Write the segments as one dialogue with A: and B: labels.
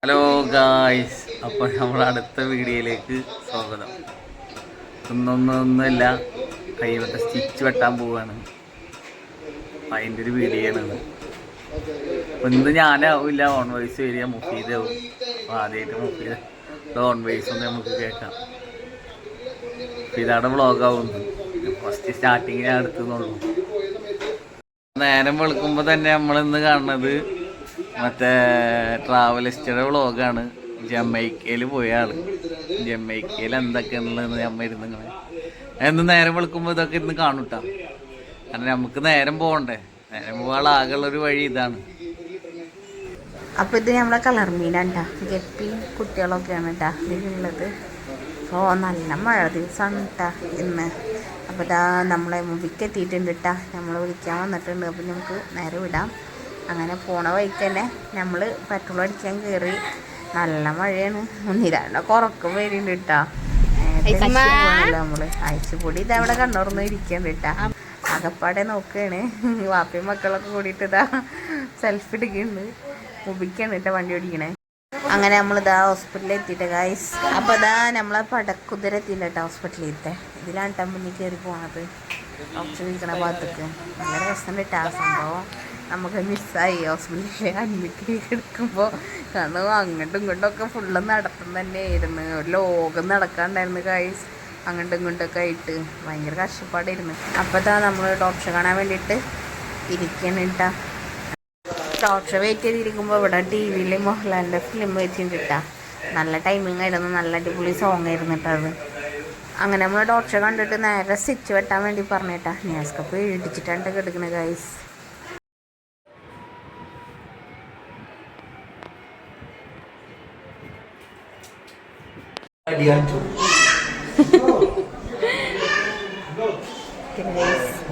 A: Hello guys, അപ്പോൾ നമ്മുടെ അടുത്ത വീഡിയോയിലേക്ക് സ്വാഗതം. ഒന്നൊന്നുമില്ല, കൈമത്തെ സ്റ്റിച്ച് വെട്ടാൻ പോവുകയാണ്. അപ്പം അതിൻ്റെ ഒരു വീഡിയോ ആണ്. അപ്പം ഇന്ന് ഞാനാവില്ല, ഓൺ വോയിസ് വരിക മുഫീദാവും. അപ്പോൾ ആദ്യമായിട്ട് മുഫീദ ഓൺ വോയിസ് ഒന്ന് നമുക്ക് കേൾക്കാം. മുഫീദയുടെ വ്ളോഗാവുന്നു. ഫസ്റ്റ് സ്റ്റാർട്ടിങ് ഞാൻ എടുത്തുന്നുള്ളൂ. നേരം വെളുക്കുമ്പോൾ തന്നെ നമ്മളിന്ന് കാണുന്നത് മറ്റേ ട്രാവലിസ്റ്റുടെ വ്ളോഗാണ്. ജമൈക്കയിൽ പോയ ആള്. ജമൈക്കയിൽ എന്തൊക്കെയാണുള്ളതെന്ന് നമ്മൾ ഇരുന്ന് ഇങ്ങനെ എന്ന് നേരം വെളുക്കുമ്പോൾ ഇതൊക്കെ ഇരുന്ന് കാണൂട്ടാ. കാരണം നമുക്ക് നേരം പോകണ്ടേ, നേരം പോകാനുള്ളൊരു വഴി ഇതാണ്.
B: അപ്പോൾ ഇത് നമ്മളെ കളർ മീനാണ് ഗപ്പി കുട്ടികളൊക്കെയാണ് കേട്ടോ ഇതിലുള്ളത്. അപ്പോൾ നല്ല മഴ ദിവസമാണ് കേട്ടോ ഇന്ന്. അപ്പോൾ ഇതാ നമ്മളെ മുമ്പിക്ക് എത്തിയിട്ടുണ്ട് കേട്ടോ. നമ്മൾ വിളിക്കാൻ വന്നിട്ടുണ്ട്. അപ്പോൾ നമുക്ക് നേരെ വിടാം. അങ്ങനെ പോണ വഴിക്ക് തന്നെ നമ്മൾ പെട്രോൾ അടിക്കാൻ കയറി. നല്ല മഴയാണ്. ഒന്നിരാണ്ട കുറക്കം വരുന്നുണ്ട് കേട്ടോ. നമ്മൾ അയച്ചുപൊടി ഇതവിടെ കണ്ണോർന്ന് ഇരിക്കുന്നുണ്ട് കേട്ടോ. അകപ്പാടെ നോക്കുകയാണ്. വാപ്പയും മക്കളൊക്കെ കൂടിയിട്ട് ഇതാ സെൽഫി എടുക്കുന്നുണ്ട്. മുമ്പിക്കാണ് കേട്ടോ വണ്ടി ഓടിക്കണേ. അങ്ങനെ നമ്മളിതാ ഹോസ്പിറ്റലിൽ എത്തിയിട്ട് ഗായ്സ്. അപ്പോൾ ഇതാ നമ്മളെ പടക്കുതിര എത്തിയില്ല കേട്ടോ ഹോസ്പിറ്റലിലത്തെ. ഇതിലാണ് കേട്ടോ മുന്നിൽ കയറി പോണത്. ഡോക്ടർ ഇരിക്കണ ഭാഗത്തേക്ക് നല്ല രസം കേട്ടോ ആ സംഭവം. നമുക്ക് മിസ്സായി ഹോസ്പിറ്റലിൽ അഡ്മിറ്റ് എടുക്കുമ്പോൾ. കാരണം അങ്ങോട്ടും ഇങ്ങോട്ടൊക്കെ ഫുള്ള് നടത്തം തന്നെയായിരുന്നു. ഒരു ലോകം നടക്കാണ്ടായിരുന്നു ഗായ്സ്. അങ്ങോട്ടും ഇങ്ങോട്ടൊക്കെ ആയിട്ട് ഭയങ്കര കഷ്ടപ്പാടായിരുന്നു. അപ്പോൾ ഇതാ നമ്മൾ ഡോക്ടറെ കാണാൻ വേണ്ടിയിട്ട് ഇരിക്കണം കേട്ടോ. ഡോക്ടറെ വെയിറ്റ് ചെയ്തിരിക്കുമ്പോൾ ഇവിടെ ടി വിയിൽ മോഹൻലാലിൻ്റെ ഫിലിം വെച്ചിട്ടാ. നല്ല ടൈമിങ് ആയിരുന്നു. നല്ല അടിപൊളി സോങ് ആയിരുന്നു കേട്ടോ അത്. അങ്ങനെ നമ്മൾ ഡോക്ടറെ കണ്ടിട്ട് നേരെ സ്റ്റിച്ച് വെട്ടാൻ വേണ്ടി പറഞ്ഞിട്ടാ. ന്യൂസ്കപ്പ് ഇടിച്ചിട്ടാണ് കിടക്കുന്നത് ഗൈസ്.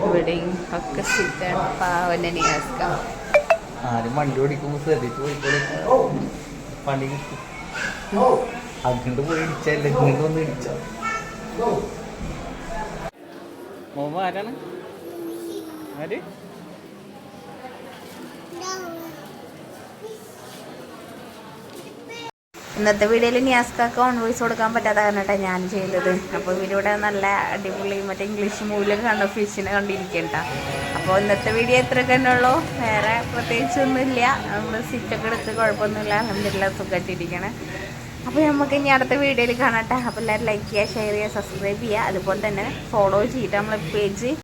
B: ഇവിടെയും ഒക്കെ സ്റ്റിച്ചാണ്. പാവന്നെ ന്യൂസ്ക
A: ആരും വണ്ടി ഓടിക്കുമ്പോൾ ശ്രദ്ധിച്ച് പോയിക്കോളെ. പണി കിട്ടും. അങ്ങോട്ട് പോയി ഇടിച്ചല്ല, ഇങ്ങോട്ട് വന്ന് ഇടിച്ചോ. മോമ ആരാണ്? ആര്?
B: ഇന്നത്തെ വീഡിയോയിൽ നിയാസ്കാക്ക് ഓൺ വോയിസ് കൊടുക്കാൻ പറ്റാത്ത കാരണമായിട്ടാ ഞാൻ ചെയ്തത്. അപ്പോൾ ഇവരിവിടെ നല്ല അടിപൊളി മറ്റേ ഇംഗ്ലീഷ് മൂവിലൊക്കെ കണ്ട ഫിഷിനെ കണ്ടിരിക്കണ്ട. അപ്പോൾ ഇന്നത്തെ വീഡിയോ എത്രയൊക്കെ തന്നെ ഉള്ളൂ. വേറെ പ്രത്യേകിച്ചൊന്നുമില്ല. നമ്മൾ സ്റ്റിച്ചൊക്കെ എടുത്ത് കുഴപ്പമൊന്നുമില്ല. അൽഹംദുലില്ലാ സുഖമായിട്ടിരിക്കണേ. അപ്പോൾ നമുക്ക് ഇനി അടുത്ത വീഡിയോയിൽ കാണട്ടെ. അപ്പോൾ എല്ലാവരും ലൈക്ക് ചെയ്യുക, ഷെയർ ചെയ്യുക, സബ്സ്ക്രൈബ് ചെയ്യുക. അതുപോലെ തന്നെ ഫോളോ ചെയ്തിട്ട് നമ്മളെ പേജ്